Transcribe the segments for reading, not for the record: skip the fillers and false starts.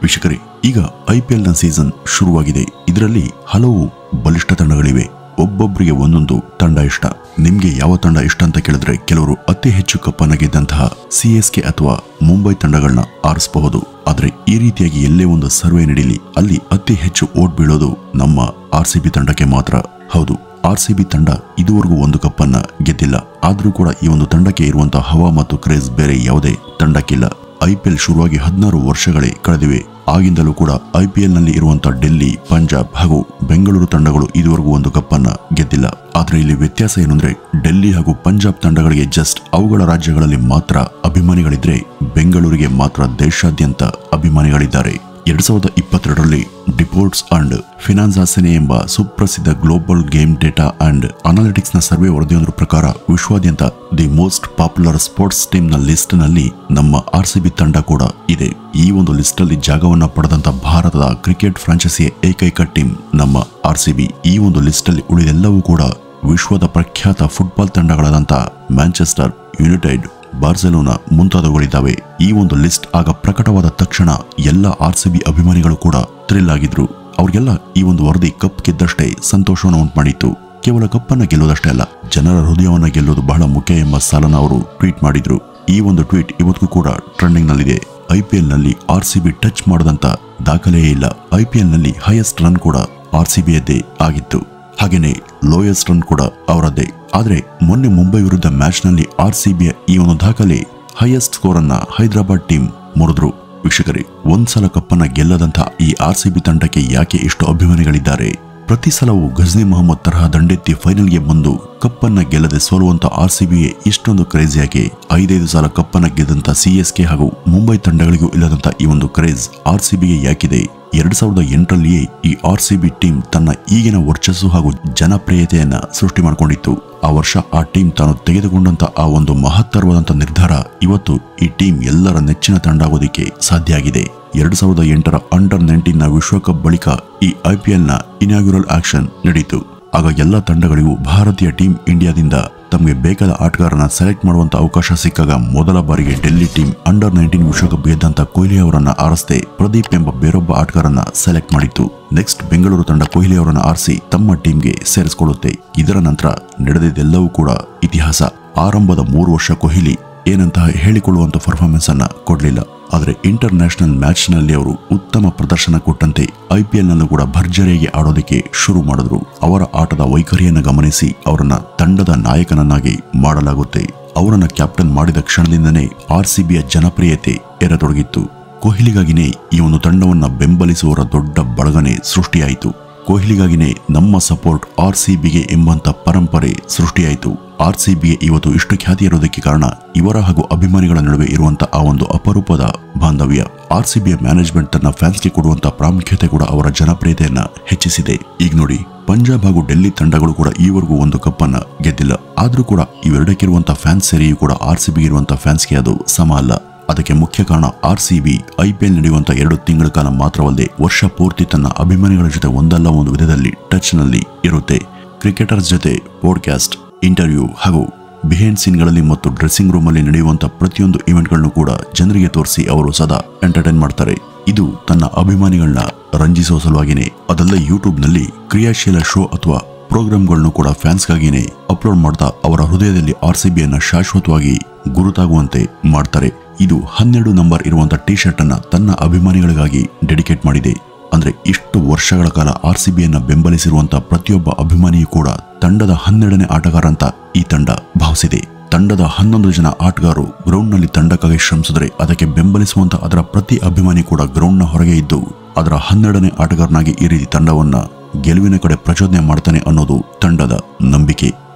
ವೀಕ್ಷಕರೇ, ಈಗ IPL ನ ಸೀಸನ್ ಶುರುವಾಗಿದೆ. ಇದರಲ್ಲಿ ಹಲವು ಬಲಿಷ್ಠ ತಂಡಗಳಿವೆ. ಒಬ್ಬೊಬ್ಬರಿಗೆ ಒಂದೊಂದು ತಂಡ ಇಷ್ಟ. ನಿಮ್ಗೆ ಯಾವ ತಂಡ ಇಷ್ಟ ಅಂತ ಕೇಳಿದ್ರೆ ಕೆಲವರು ಅತಿ ಹೆಚ್ಚು ಕಪ್ಪನ್ನ ಗೆದ್ದಂತಹ CSK ಅಥವಾ ಮುಂಬೈ ತಂಡಗಳನ್ನ ಆರಿಸಬಹುದು. ಆದ್ರೆ ಈ ರೀತಿಯಾಗಿ ಎಲ್ಲೇ ಒಂದು ಸರ್ವೆ ನಡೀಲಿ ಅಲ್ಲಿ ಅತಿ ಹೆಚ್ಚು ಓಟ್ ಬೀಳೋದು ನಮ್ಮ RCB ತಂಡಕ್ಕೆ ಮಾತ್ರ. ಹೌದು, RCB ತಂಡ ಇದುವರೆಗೂ ಒಂದು ಕಪ್ಪನ್ನ ಗೆದ್ದಿಲ್ಲ. ಆದ್ರೂ ಕೂಡ ಈ ಒಂದು ತಂಡಕ್ಕೆ ಇರುವಂತಹ ಹವಾ ಮತ್ತು ಕ್ರೇಜ್ ಬೇರೆ ಯಾವುದೇ ತಂಡಕ್ಕಿಲ್ಲ. IPL ಶುರುವಾಗಿ 16 ವರ್ಷಗಳೇ ಕಳೆದಿವೆ. ಆಗಿಂದಲೂ ಕೂಡ IPL ನಲ್ಲಿ ಇರುವಂತಹ ಡೆಲ್ಲಿ, ಪಂಜಾಬ್ ಹಾಗೂ ಬೆಂಗಳೂರು ತಂಡಗಳು ಇದುವರೆಗೂ ಒಂದು ಕಪ್ಪನ್ನ ಗೆದ್ದಿಲ್ಲ. ಆದ್ರೆ ಇಲ್ಲಿ ವ್ಯತ್ಯಾಸ ಏನಂದ್ರೆ ಡೆಲ್ಲಿ ಹಾಗೂ ಪಂಜಾಬ್ ತಂಡಗಳಿಗೆ ಜಸ್ಟ್ ಅವುಗಳ ರಾಜ್ಯಗಳಲ್ಲಿ ಮಾತ್ರ ಅಭಿಮಾನಿಗಳಿದ್ರೆ ಬೆಂಗಳೂರಿಗೆ ಮಾತ್ರ ದೇಶಾದ್ಯಂತ ಅಭಿಮಾನಿಗಳಿದ್ದಾರೆ. 2022ರಲ್ಲಿ ಡಿಪೋರ್ಟ್ಸ್ ಅಂಡ್ ಫಿನಾನ್ಸಾಸೆನೆ ಎಂಬ ಸುಪ್ರಸಿದ್ಧ global game data and analytics ನ ಸರ್ವೆ ವರದಿಯೊಂದರ ಪ್ರಕಾರ ವಿಶ್ವಾದ್ಯಂತ the most popular sports team ನ ಲಿಸ್ಟ್ ನಲ್ಲಿ ನಮ್ಮ RCB ತಂಡ ಕೂಡ ಇದೆ. ಈ ಒಂದು ಲಿಸ್ಟ್ ಅಲ್ಲಿ ಜಾಗವನ್ನ ಪಡೆದಂತ ಭಾರತದ ಕ್ರಿಕೆಟ್ ಫ್ರಾಂಚೈಸಿಯ ಏಕೈಕ ಟೀಮ್ ನಮ್ಮ RCB. ಈ ಒಂದು ಲಿಸ್ಟ್ ಅಲ್ಲಿ ಉಳಿದೆಲ್ಲವೂ ಕೂಡ ವಿಶ್ವದ ಪ್ರಖ್ಯಾತ ಫುಟ್ಬಾಲ್ ತಂಡಗಳಾದಂತ ಮ್ಯಾಂಚೆಸ್ಟರ್ ಯುನೈಟೆಡ್, ಬಾರ್ಸೆಲೋನಾ ಮುಂತಾದವುಗಳಿದ್ದಾವೆ. ಈ ಒಂದು ಲಿಸ್ಟ್ ಆಗ ಪ್ರಕಟವಾದ ತಕ್ಷಣ ಎಲ್ಲ RCB ಅಭಿಮಾನಿಗಳು ಕೂಡ ಥ್ರಿಲ್ ಆಗಿದ್ರು. ಅವ್ರಿಗೆಲ್ಲ ಈ ಒಂದು ವರದಿ ಕಪ್ ಗೆದ್ದಷ್ಟೇ ಸಂತೋಷವನ್ನು ಉಂಟು ಮಾಡಿತ್ತು. ಕೇವಲ ಕಪ್ಪನ್ನ ಗೆಲ್ಲೋದಷ್ಟೇ ಅಲ್ಲ, ಜನರ ಹೃದಯವನ್ನ ಗೆಲ್ಲೋದು ಬಹಳ ಮುಖ್ಯ ಎಂಬ ಸಾಲನ ಅವರು ಟ್ವೀಟ್ ಮಾಡಿದ್ರು. ಈ ಒಂದು ಟ್ವೀಟ್ ಇವತ್ತಿಗೂ ಕೂಡ ಟ್ರೆಂಡಿಂಗ್ ನಲ್ಲಿದೆ. IPL ನಲ್ಲಿ RCB ಟಚ್ ಮಾಡದಂತ ದಾಖಲೆಯೇ ಇಲ್ಲ. IPL ನಲ್ಲಿ ಹೈಯೆಸ್ಟ್ ರನ್ ಕೂಡ RCB ಯದ್ದೇ ಆಗಿತ್ತು. ಹಾಗೇನೆ ಲೋಯೆಸ್ಟ್ ರನ್ ಕೂಡ ಅವರದ್ದೇ. ಆದ್ರೆ ಮೊನ್ನೆ ಮುಂಬೈ ವಿರುದ್ಧ ಮ್ಯಾಚ್ ನಲ್ಲಿ RCB ಈ ಒಂದು ದಾಖಲೆ ಹೈಯೆಸ್ಟ್ ಸ್ಕೋರ್ ಅನ್ನ ಹೈದರಾಬಾದ್ ಟೀಮ್ ಮುರಿದ್ರು. ವೀಕ್ಷಕರೇ, ಒಂದ್ಸಲ ಕಪ್ಪನ್ನ ಗೆಲ್ಲದಂತಹ ಈ RCB ತಂಡಕ್ಕೆ ಯಾಕೆ ಇಷ್ಟು ಅಭಿಮಾನಿಗಳಿದ್ದಾರೆ? ಪ್ರತಿ ಸಲವೂ ಗಜ್ನಿ ಮೊಹಮ್ಮದ್ ತರಹ ದಂಡೆತ್ತಿ ಫೈನಲ್ಗೆ ಬಂದು ಕಪ್ಪನ್ನ ಗೆಲ್ಲದೆ ಸೋಲುವಂತ RCBಗೆ ಇಷ್ಟೊಂದು ಕ್ರೇಜ್ ಯಾಕೆ? 5 ಸಲ ಕಪ್ಪನ್ನ ಗೆದ್ದಂತ CSK ಹಾಗೂ ಮುಂಬೈ ತಂಡಗಳಿಗೂ ಇಲ್ಲದಂತ ಈ ಒಂದು ಕ್ರೇಜ್ RCBಗೆ ಯಾಕಿದೆ? 2008ರಲ್ಲಿಯೇ ಈ RCB ಟೀಮ್ ತನ್ನ ಈಗಿನ ವರ್ಚಸ್ಸು ಹಾಗೂ ಜನಪ್ರಿಯತೆಯನ್ನ ಸೃಷ್ಟಿ ಮಾಡಿಕೊಂಡಿತ್ತು. ಆ ವರ್ಷ ಆ ಟೀಮ್ ತಾನು ತೆಗೆದುಕೊಂಡಂತ ಆ ಒಂದು ಮಹತ್ತರವಾದಂತ ನಿರ್ಧಾರ ಇವತ್ತು ಈ ಟೀಮ್ ಎಲ್ಲರ ನೆಚ್ಚಿನ ತಂಡ ಆಗೋದಿಕ್ಕೆ ಸಾಧ್ಯ ಆಗಿದೆ. 2008ರ ಅಂಡರ್-19 ನ ವಿಶ್ವಕಪ್ ಬಳಿಕ ಈ IPL ನ ಇನಾಗ್ಯುರಲ್ ಆಕ್ಷನ್ ನಡೆಯಿತು. ಆಗ ಎಲ್ಲ ತಂಡಗಳಿಗೂ ಭಾರತೀಯ ಟೀಮ್ ಇಂಡಿಯಾದಿಂದ ತಮಗೆ ಬೇಕಾದ ಆಟಗಾರನ ಸೆಲೆಕ್ಟ್ ಮಾಡುವಂತ ಅವಕಾಶ ಸಿಕ್ಕಾಗ ಮೊದಲ ಬಾರಿಗೆ ಡೆಲ್ಲಿ ಟೀಮ್ ಅಂಡರ್-19 ವಿಶ್ವಕಪ್ ಗೆದ್ದಂತ ಕೊಹ್ಲಿ ಅವರನ್ನ ಆರಿಸದೆ ಪ್ರದೀಪ್ ಎಂಬ ಬೇರೊಬ್ಬ ಆಟಗಾರನ ಸೆಲೆಕ್ಟ್ ಮಾಡಿತ್ತು. ನೆಕ್ಸ್ಟ್ ಬೆಂಗಳೂರು ತಂಡ ಕೊಹ್ಲಿ ಅವರನ್ನ ಆರಿಸಿ ತಮ್ಮ ಟೀಮ್ಗೆ ಸೇರಿಸಿಕೊಳ್ಳುತ್ತೆ. ಇದರ ನಂತರ ನಡೆದಿದ್ದೆಲ್ಲವೂ ಕೂಡ ಇತಿಹಾಸ. ಆರಂಭದ 3 ವರ್ಷ ಕೊಹ್ಲಿ ಏನಂತ ಹೇಳಿಕೊಳ್ಳುವಂತ ಪರ್ಫಾರ್ಮೆನ್ಸ್ ಅನ್ನ ಕೊಡ್ಲಿಲ್ಲ. ಆದರೆ ಇಂಟರ್ ನ್ಯಾಷನಲ್ ಮ್ಯಾಚ್ ನಲ್ಲಿ ಅವರು ಉತ್ತಮ ಪ್ರದರ್ಶನ ಕೊಟ್ಟಂತೆ IPL ನಲ್ಲೂ ಕೂಡ ಭರ್ಜರಿಯಾಗಿ ಆಡೋದಕ್ಕೆ ಶುರು ಮಾಡಿದ್ರು. ಅವರ ಆಟದ ವೈಖರಿಯನ್ನು ಗಮನಿಸಿ ಅವರನ್ನ ತಂಡದ ನಾಯಕನನ್ನಾಗಿ ಮಾಡಲಾಗುತ್ತೆ. ಅವರನ್ನ ಕ್ಯಾಪ್ಟನ್ ಮಾಡಿದ ಕ್ಷಣದಿಂದನೇ RCBಯ ಜನಪ್ರಿಯತೆ ಏರತೊಡಗಿತ್ತು. ಕೊಹ್ಲಿಗಾಗಿನೇ ಈ ಒಂದು ತಂಡವನ್ನ ಬೆಂಬಲಿಸುವವರ ದೊಡ್ಡ ಬಳಗನೆ ಸೃಷ್ಟಿಯಾಯಿತು. ಕೊಹ್ಲಿಗಾಗಿನೇ ನಮ್ಮ ಸಪೋರ್ಟ್ RCBಗೆ ಎಂಬಂತ ಪರಂಪರೆ ಸೃಷ್ಟಿಯಾಯಿತು. RCBಗೆ ಇವತ್ತು ಇಷ್ಟು ಖ್ಯಾತಿ ಇರೋದಕ್ಕೆ ಕಾರಣ ಇವರ ಹಾಗೂ ಅಭಿಮಾನಿಗಳ ನಡುವೆ ಇರುವಂತ ಆ ಒಂದು ಅಪರೂಪದ ಬಾಂಧವ್ಯ. RCBಯ ಮ್ಯಾನೇಜ್ಮೆಂಟ್ ತನ್ನ ಫ್ಯಾನ್ಸ್ಗೆ ಕೊಡುವಂತ ಪ್ರಾಮುಖ್ಯತೆ ಕೂಡ ಅವರ ಜನಪ್ರಿಯತೆಯನ್ನ ಹೆಚ್ಚಿಸಿದೆ. ಈಗ ನೋಡಿ, ಪಂಜಾಬ್ ಹಾಗೂ ಡೆಲ್ಲಿ ತಂಡಗಳು ಕೂಡ ಈವರೆಗೂ ಒಂದು ಕಪ್ಪನ್ನ ಗೆದ್ದಿಲ್ಲ. ಆದ್ರೂ ಕೂಡ ಇವೆರಡಕ್ಕಿರುವಂತ ಫ್ಯಾನ್ಸ್ ಸೇರಿಯೂ ಕೂಡ RCBಗೆ ಇರುವಂತ ಫ್ಯಾನ್ಸ್ಗೆ ಅದು ಸಮ ಅಲ್ಲ. ಅದಕ್ಕೆ ಮುಖ್ಯ ಕಾರಣ RCB IPL ನಡೆಯುವಂತ 2 ತಿಂಗಳ ಕಾಲ ಮಾತ್ರವಲ್ಲದೆ ವರ್ಷ ಪೂರ್ತಿ ತನ್ನ ಅಭಿಮಾನಿಗಳ ಜೊತೆ ಒಂದಲ್ಲ ಒಂದು ವಿಧದಲ್ಲಿ ಟಚ್ ನಲ್ಲಿ ಇರುತ್ತೆ. ಕ್ರಿಕೆಟರ್ಸ್ ಜೊತೆ ಪಾಡ್ಕಾಸ್ಟ್, ಇಂಟರ್ವ್ಯೂ ಹಾಗೂ ಬಿಹೈಂಡ್ ಸೀನ್ಗಳಲ್ಲಿ ಮತ್ತು ಡ್ರೆಸ್ಸಿಂಗ್ ರೂಮ್ ಅಲ್ಲಿ ನಡೆಯುವಂತ ಪ್ರತಿಯೊಂದು ಇವೆಂಟ್ಗಳನ್ನು ಕೂಡ ಜನರಿಗೆ ತೋರಿಸಿ ಅವರು ಸದಾ ಎಂಟರ್ಟೈನ್ ಮಾಡ್ತಾರೆ. ಇದು ತನ್ನ ಅಭಿಮಾನಿಗಳನ್ನ ರಂಜಿಸುವ ಸಲುವಾಗಿನೇ. ಅದಲ್ಲ, ಯೂಟ್ಯೂಬ್ ನಲ್ಲಿ ಕ್ರಿಯಾಶೀಲ ಶೋ ಅಥವಾ ಪ್ರೋಗ್ರಾಮ್ಗಳನ್ನು ಕೂಡ ಫ್ಯಾನ್ಸ್ಗಾಗಿನೇ ಅಪ್ಲೋಡ್ ಮಾಡ್ತಾ ಅವರ ಹೃದಯದಲ್ಲಿ RCBಯನ್ನ ಶಾಶ್ವತವಾಗಿ ಗುರುತಾಗುವಂತೆ ಮಾಡ್ತಾರೆ. ಇದು 12 ನಂಬರ್ ಇರುವಂತ ಟಿ ಶರ್ಟ್ ಅನ್ನ ತನ್ನ ಅಭಿಮಾನಿಗಳಿಗಾಗಿ ಡೆಡಿಕೇಟ್ ಮಾಡಿದೆ. ಅಂದ್ರೆ ಇಷ್ಟು ವರ್ಷಗಳ ಕಾಲ RCBಯನ್ನ ಬೆಂಬಲಿಸಿರುವಂತ ಪ್ರತಿಯೊಬ್ಬ ಅಭಿಮಾನಿಯೂ ಕೂಡ ತಂಡದ 12ನೇ ಆಟಗಾರ ಅಂತ ಈ ತಂಡ ಭಾವಿಸಿದೆ. ತಂಡದ 11 ಜನ ಆಟಗಾರರು ಗ್ರೌಂಡ್ ನಲ್ಲಿ ತಂಡಕ್ಕಾಗಿ ಶ್ರಮಿಸಿದ್ರೆ ಅದಕ್ಕೆ ಬೆಂಬಲಿಸುವಂತ ಅದರ ಪ್ರತಿ ಅಭಿಮಾನಿ ಕೂಡ ಗ್ರೌಂಡ್ ನ ಹೊರಗೆ ಇದ್ದು ಅದರ 12ನೇ ಆಟಗಾರನಾಗಿ ಈ ರೀತಿ ತಂಡವನ್ನ ಗೆಲುವಿನ ಕಡೆ ಪ್ರಚೋದನೆ ಮಾಡ್ತಾನೆ ಅನ್ನೋದು ತಂಡದ ನಂಬಿಕೆ.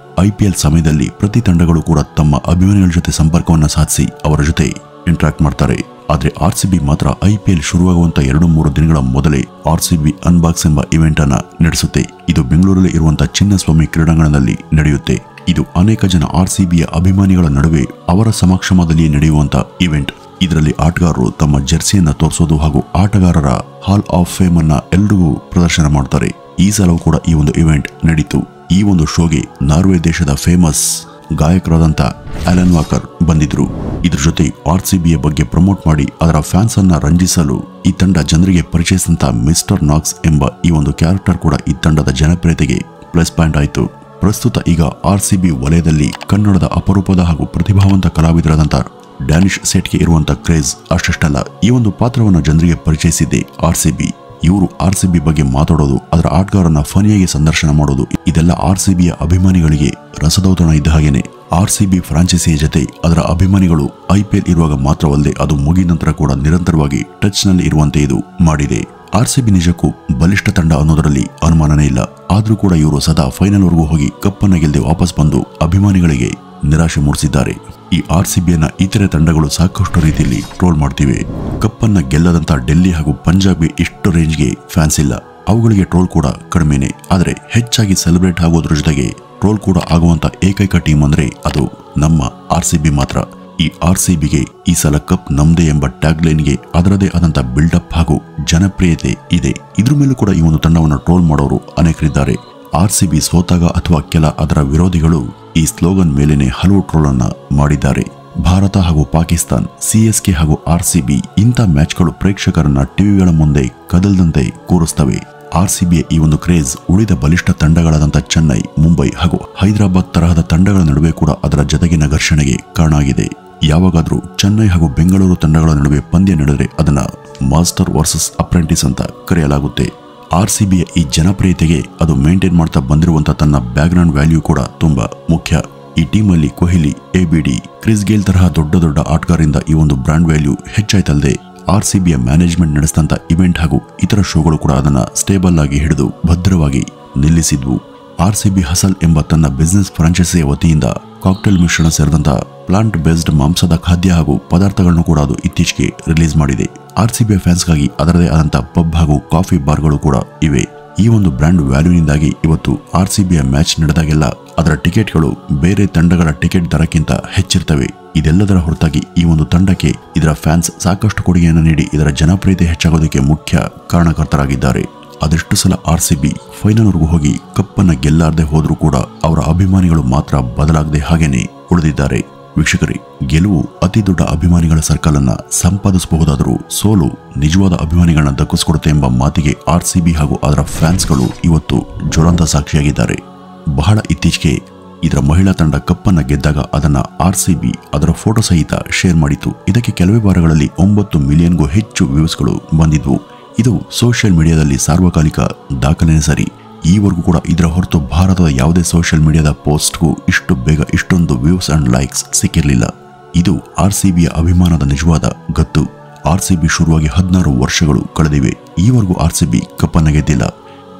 IPL ಸಮಯದಲ್ಲಿ ಪ್ರತಿ ತಂಡಗಳು ಕೂಡ ತಮ್ಮ ಅಭಿಮಾನಿಗಳ ಜೊತೆ ಸಂಪರ್ಕವನ್ನ ಸಾಧಿಸಿ ಅವರ ಜೊತೆ ಇಂಟರಾಕ್ಟ್ ಮಾಡ್ತಾರೆ. ಆದ್ರೆ RCB ಮಾತ್ರ IPL ಶುರುವಾಗುವಂತ 2-3 ದಿನಗಳ ಮೊದಲೇ RCB ಅನ್ಬಾಕ್ಸ್ ಎಂಬ ಇವೆಂಟ್ ಅನ್ನ ನಡೆಸುತ್ತೆ. ಇದು ಬೆಂಗಳೂರಲ್ಲಿ ಇರುವಂತಹ ಚಿನ್ನಸ್ವಾಮಿ ಕ್ರೀಡಾಂಗಣದಲ್ಲಿ ನಡೆಯುತ್ತೆ. ಇದು ಅನೇಕ ಜನ RCBಯ ಅಭಿಮಾನಿಗಳ ನಡುವೆ ಅವರ ಸಮಕ್ಷಮದಲ್ಲಿ ನಡೆಯುವಂತ ಇವೆಂಟ್. ಇದರಲ್ಲಿ ಆಟಗಾರರು ತಮ್ಮ ಜೆರ್ಸಿಯನ್ನ ತೋರಿಸೋದು ಹಾಗೂ ಆಟಗಾರರ ಹಾಲ್ ಆಫ್ ಫೇಮ್ ಅನ್ನ ಎಲ್ರಿಗೂ ಪ್ರದರ್ಶನ ಮಾಡ್ತಾರೆ. ಈ ಸಲವೂ ಕೂಡ ಈ ಒಂದು ಇವೆಂಟ್ ನಡೀತು. ಈ ಒಂದು ಶೋಗೆ ನಾರ್ವೆ ದೇಶದ ಫೇಮಸ್ ಗಾಯಕರಾದಂಥ ಅಲನ್ ವಾಕರ್ ಬಂದಿದ್ರು. ಇದ್ರ ಜೊತೆ RCBಯ ಬಗ್ಗೆ ಪ್ರಮೋಟ್ ಮಾಡಿ ಅದರ ಫ್ಯಾನ್ಸ್ ಅನ್ನ ರಂಜಿಸಲು ಈ ತಂಡ ಜನರಿಗೆ ಪರಿಚಯಿಸಿದಂತ ಮಿಸ್ಟರ್ ನಾಕ್ಸ್ ಎಂಬ ಈ ಒಂದು ಕ್ಯಾರೆಕ್ಟರ್ ಕೂಡ ಈ ತಂಡದ ಜನಪ್ರಿಯತೆಗೆ ಪ್ಲಸ್ ಪಾಯಿಂಟ್ ಆಯಿತು. ಪ್ರಸ್ತುತ ಈಗ RCB ವಲಯದಲ್ಲಿ ಕನ್ನಡದ ಅಪರೂಪದ ಹಾಗೂ ಪ್ರತಿಭಾವಂತ ಕಲಾವಿದರಾದಂಥ ಡ್ಯಾನಿಶ್ ಸೇಟ್ಗೆ ಇರುವಂತ ಕ್ರೇಜ್ ಅಷ್ಟಲ್ಲ. ಈ ಒಂದು ಪಾತ್ರವನ್ನು ಜನರಿಗೆ ಪರಿಚಯಿಸಿದ್ದೆ RCB. ಇವರು RCB ಬಗ್ಗೆ ಮಾತಾಡೋದು, ಅದರ ಆಟಗಾರನ ಫನಿಯಾಗಿ ಸಂದರ್ಶನ ಮಾಡೋದು, ಇದೆಲ್ಲ RCBಯ ಅಭಿಮಾನಿಗಳಿಗೆ ರಸದೌತಣ ಇದ್ದ ಹಾಗೇನೆ. RCB ಫ್ರಾಂಚೈಸಿಯ ಜೊತೆ ಅದರ ಅಭಿಮಾನಿಗಳು IPL ಇರುವಾಗ ಮಾತ್ರವಲ್ಲದೆ ಅದು ಮುಗಿದ ನಂತರ ಕೂಡ ನಿರಂತರವಾಗಿ ಟಚ್ ನಲ್ಲಿ ಇರುವಂತೆ ಇದು ಮಾಡಿದೆ. RCB ನಿಜಕ್ಕೂ ಬಲಿಷ್ಠ ತಂಡ ಅನ್ನೋದರಲ್ಲಿ ಅನುಮಾನನೇ ಇಲ್ಲ. ಆದ್ರೂ ಕೂಡ ಇವರು ಸದಾ ಫೈನಲ್ ವರೆಗೂ ಹೋಗಿ ಕಪ್ಪನ್ನ ಗೆಲ್ಲದೆ ವಾಪಸ್ ಬಂದು ಅಭಿಮಾನಿಗಳಿಗೆ ನಿರಾಶೆ ಮೂಡಿಸಿದ್ದಾರೆ. ಈ RCBಯನ್ನ ಇತರೆ ತಂಡಗಳು ಸಾಕಷ್ಟು ರೀತಿಯಲ್ಲಿ ಟ್ರೋಲ್ ಮಾಡ್ತಿವೆ. ಕಪ್ಪನ್ನ ಗೆಲ್ಲದಂತ ಡೆಲ್ಲಿ ಹಾಗೂ ಪಂಜಾಬ್ಗೆ ಇಷ್ಟು ರೇಂಜ್ಗೆ ಫ್ಯಾನ್ಸ್ ಇಲ್ಲ. ಅವುಗಳಿಗೆ ಟ್ರೋಲ್ ಕೂಡ ಕಡಿಮೆನೆ. ಆದರೆ ಹೆಚ್ಚಾಗಿ ಸೆಲೆಬ್ರೇಟ್ ಆಗೋದ್ರ ಜೊತೆಗೆ ಟ್ರೋಲ್ ಕೂಡ ಆಗುವಂತ ಏಕೈಕ ಟೀಮ್ ಅಂದ್ರೆ ಅದು ನಮ್ಮ RCB ಮಾತ್ರ. ಈ RCBಗೆ ಈ ಸಲ ಕಪ್ ನಮ್ದೇ ಎಂಬ ಟ್ಯಾಗ್ ಲೈನ್ಗೆ ಅದರದೇ ಆದಂತ ಬಿಲ್ಡಪ್ ಹಾಗೂ ಜನಪ್ರಿಯತೆ ಇದೆ. ಇದ್ರ ಮೇಲೂ ಕೂಡ ಈ ಒಂದು ತಂಡವನ್ನು ಟ್ರೋಲ್ ಮಾಡೋರು ಅನೇಕರಿದ್ದಾರೆ. RCB ಸೋತಾಗ ಅಥವಾ ಕೆಲ ಅದರ ವಿರೋಧಿಗಳು ಈ ಸ್ಲೋಗನ್ ಮೇಲೇನೆ ಹಲವು ಟ್ರೋಲ್ ಅನ್ನ ಮಾಡಿದ್ದಾರೆ. ಭಾರತ ಹಾಗೂ ಪಾಕಿಸ್ತಾನ್, CSK ಹಾಗೂ RCB ಇಂಥ ಮ್ಯಾಚ್ಗಳು ಪ್ರೇಕ್ಷಕರನ್ನ ಟಿವಿಗಳ ಮುಂದೆ ಕದಲ್ದಂತೆ ಕೂರಿಸ್ತವೆ. RCBಯ ಈ ಒಂದು ಕ್ರೇಜ್ ಉಳಿದ ಬಲಿಷ್ಠ ತಂಡಗಳಾದಂಥ ಚೆನ್ನೈ, ಮುಂಬೈ ಹಾಗೂ ಹೈದರಾಬಾದ್ ತರಹದ ತಂಡಗಳ ನಡುವೆ ಕೂಡ ಅದರ ಜತೆಗಿನ ಘರ್ಷಣೆಗೆ ಕಾರಣ ಆಗಿದೆ. ಯಾವಾಗಾದ್ರೂ ಚೆನ್ನೈ ಹಾಗೂ ಬೆಂಗಳೂರು ತಂಡಗಳ ನಡುವೆ ಪಂದ್ಯ ನಡೆದರೆ ಅದನ್ನ ಮಾಸ್ಟರ್ ವರ್ಸಸ್ ಅಪ್ರೆಂಟಿಸ್ ಅಂತ ಕರೆಯಲಾಗುತ್ತೆ. RCBಯ ಈ ಜನಪ್ರಿಯತೆಗೆ ಅದು ಮೇಂಟೈನ್ ಮಾಡ್ತಾ ಬಂದಿರುವಂತಹ ತನ್ನ ಬ್ಯಾಕ್ಗ್ರೌಂಡ್ ವ್ಯಾಲ್ಯೂ ಕೂಡ ತುಂಬಾ ಮುಖ್ಯ. ಈ ಟೀಮಲ್ಲಿ ಕೊಹ್ಲಿ, ABD, ಕ್ರಿಸ್ ಗೇಲ್ ತರಹ ದೊಡ್ಡ ದೊಡ್ಡ ಆಟಗಾರರಿಂದ ಈ ಒಂದು ಬ್ರಾಂಡ್ ವ್ಯಾಲ್ಯೂ ಹೆಚ್ಚಾಯ್ತಲ್ಲದೆ RCBಯ ಮ್ಯಾನೇಜ್ಮೆಂಟ್ ನಡೆಸಿದಂತ ಇವೆಂಟ್ ಹಾಗೂ ಇತರ ಶೋಗಳು ಕೂಡ ಅದನ್ನ ಸ್ಟೇಬಲ್ ಆಗಿ ಹಿಡಿದು ಭದ್ರವಾಗಿ ನಿಲ್ಲಿಸಿದ್ವು. RCB ಹಸಲ್ ಎಂಬ ತನ್ನ ಬಿಸಿನೆಸ್ ಫ್ರಾಂಚೈಸಿಯ ವತಿಯಿಂದ ಕಾಕ್ಟೇಲ್ ಮಿಶ್ರಣ ಸೇರಿದಂತ ಪ್ಲಾಂಟ್ ಬೇಸ್ಡ್ ಮಾಂಸದ ಖಾದ್ಯ ಹಾಗೂ ಪದಾರ್ಥಗಳನ್ನು ಕೂಡ ಅದು ಇತ್ತೀಚೆಗೆ ರಿಲೀಸ್ ಮಾಡಿದೆ. RCBಯ ಫ್ಯಾನ್ಸ್ಗಾಗಿ ಅದರದೇ ಆದಂತ ಪಬ್ ಹಾಗೂ ಕಾಫಿ ಬಾರ್ಗಳು ಕೂಡ ಇವೆ. ಈ ಒಂದು ಬ್ರ್ಯಾಂಡ್ ವ್ಯಾಲ್ಯೂನಿಂದಾಗಿ ಇವತ್ತು RCBಯ ಮ್ಯಾಚ್ ನಡೆದಾಗೆಲ್ಲ ಅದರ ಟಿಕೆಟ್ಗಳು ಬೇರೆ ತಂಡಗಳ ಟಿಕೆಟ್ ದರಕ್ಕಿಂತ ಹೆಚ್ಚಿರ್ತವೆ. ಇದೆಲ್ಲದರ ಹೊರತಾಗಿ ಈ ಒಂದು ತಂಡಕ್ಕೆ ಇದರ ಫ್ಯಾನ್ಸ್ ಸಾಕಷ್ಟು ಕೊಡುಗೆಯನ್ನು ನೀಡಿ ಇದರ ಜನಪ್ರಿಯತೆ ಹೆಚ್ಚಾಗೋದಕ್ಕೆ ಮುಖ್ಯ ಕಾರಣಕರ್ತರಾಗಿದ್ದಾರೆ. ಅದೆಷ್ಟು ಸಲ RCB ಫೈನಲ್ವರೆಗೂ ಹೋಗಿ ಕಪ್ಪನ್ನ ಗೆಲ್ಲಾರದೆ ಹೋದ್ರೂ ಕೂಡ ಅವರ ಅಭಿಮಾನಿಗಳು ಮಾತ್ರ ಬದಲಾಗದೆ ಹಾಗೇನೆ ಉಳಿದಿದ್ದಾರೆ. ವೀಕ್ಷಕರೇ, ಗೆಲುವು ಅತಿ ದೊಡ್ಡ ಅಭಿಮಾನಿಗಳ ಸರ್ಕಲ್ ಅನ್ನ ಸಂಪಾದಿಸಬಹುದಾದರೂ ಸೋಲು ನಿಜವಾದ ಅಭಿಮಾನಿಗಳನ್ನ ದಕ್ಕಿಸಿಕೊಡುತ್ತೆ ಎಂಬ ಮಾತಿಗೆ RCB ಹಾಗೂ ಅದರ ಫ್ಯಾನ್ಸ್ಗಳು ಇವತ್ತು ಜ್ವಲಂತ ಸಾಕ್ಷಿಯಾಗಿದ್ದಾರೆ. ಬಹಳ ಇತ್ತೀಚೆಗೆ ಇದರ ಮಹಿಳಾ ತಂಡ ಕಪ್ಪನ್ನ ಗೆದ್ದಾಗ ಅದನ್ನ RCB ಅದರ ಫೋಟೋ ಸಹಿತ ಶೇರ್ ಮಾಡಿತು. ಇದಕ್ಕೆ ಕೆಲವೇ ವಾರಗಳಲ್ಲಿ 9 ಮಿಲಿಯನ್ಗೂ ಹೆಚ್ಚು ವ್ಯೂಸ್ಗಳು ಬಂದಿದ್ವು. ಇದು ಸೋಷಿಯಲ್ ಮೀಡಿಯಾದಲ್ಲಿ ಸಾರ್ವಕಾಲಿಕ ದಾಖಲೆನೇ ಸರಿ. ಈವರೆಗೂ ಕೂಡ ಇದರ ಹೊರತು ಭಾರತದ ಯಾವುದೇ ಸೋಷಿಯಲ್ ಮೀಡಿಯಾದ ಪೋಸ್ಟ್ಗೂ ಇಷ್ಟು ಬೇಗ ಇಷ್ಟೊಂದು ವ್ಯೂಸ್ ಅಂಡ್ ಲೈಕ್ಸ್ ಸಿಕ್ಕಿರಲಿಲ್ಲ. ಇದು RCBಯ ಅಭಿಮಾನದ ನಿಜವಾದ ಗತ್ತು. RCB ಶುರುವಾಗಿ 16 ವರ್ಷಗಳು ಕಳೆದಿವೆ. ಈವರೆಗೂ RCB ಕಪ್ಪನ್ನ ಗೆದ್ದಿಲ್ಲ.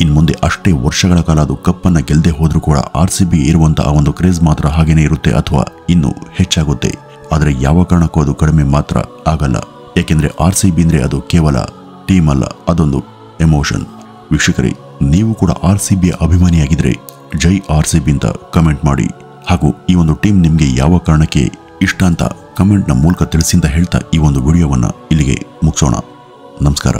ಇನ್ನು ಮುಂದೆ ಅಷ್ಟೇ ವರ್ಷಗಳ ಕಾಲ ಅದು ಕಪ್ಪನ್ನ ಗೆಲ್ಲದೆ ಹೋದ್ರೂ ಕೂಡ RCB ಇರುವಂತಹ ಆ ಒಂದು ಕ್ರೇಜ್ ಮಾತ್ರ ಹಾಗೇನೇ ಇರುತ್ತೆ ಅಥವಾ ಇನ್ನೂ ಹೆಚ್ಚಾಗುತ್ತೆ. ಆದರೆ ಯಾವ ಕಾರಣಕ್ಕೂ ಅದು ಕಡಿಮೆ ಮಾತ್ರ ಆಗಲ್ಲ. ಯಾಕೆಂದ್ರೆ RCB ಅಂದ್ರೆ ಅದು ಕೇವಲ ಟೀಮ್ ಅಲ್ಲ, ಅದೊಂದು ಎಮೋಷನ್. ವೀಕ್ಷಕರೇ, ನೀವು ಕೂಡ RCBಯ ಅಭಿಮಾನಿಯಾಗಿದ್ರೆ ಜೈ RCB ಅಂತ ಕಮೆಂಟ್ ಮಾಡಿ. ಹಾಗೂ ಈ ಒಂದು ಟೀಮ್ ನಿಮಗೆ ಯಾವ ಕಾರಣಕ್ಕೆ ಇಷ್ಟ ಅಂತ ಕಮೆಂಟ್ನ ಮೂಲಕ ತಿಳಿಸಿ ಅಂತ ಹೇಳ್ತಾ ಈ ಒಂದು ವಿಡಿಯೋವನ್ನ ಇಲ್ಲಿಗೆ ಮುಗಿಸೋಣ. ನಮಸ್ಕಾರ.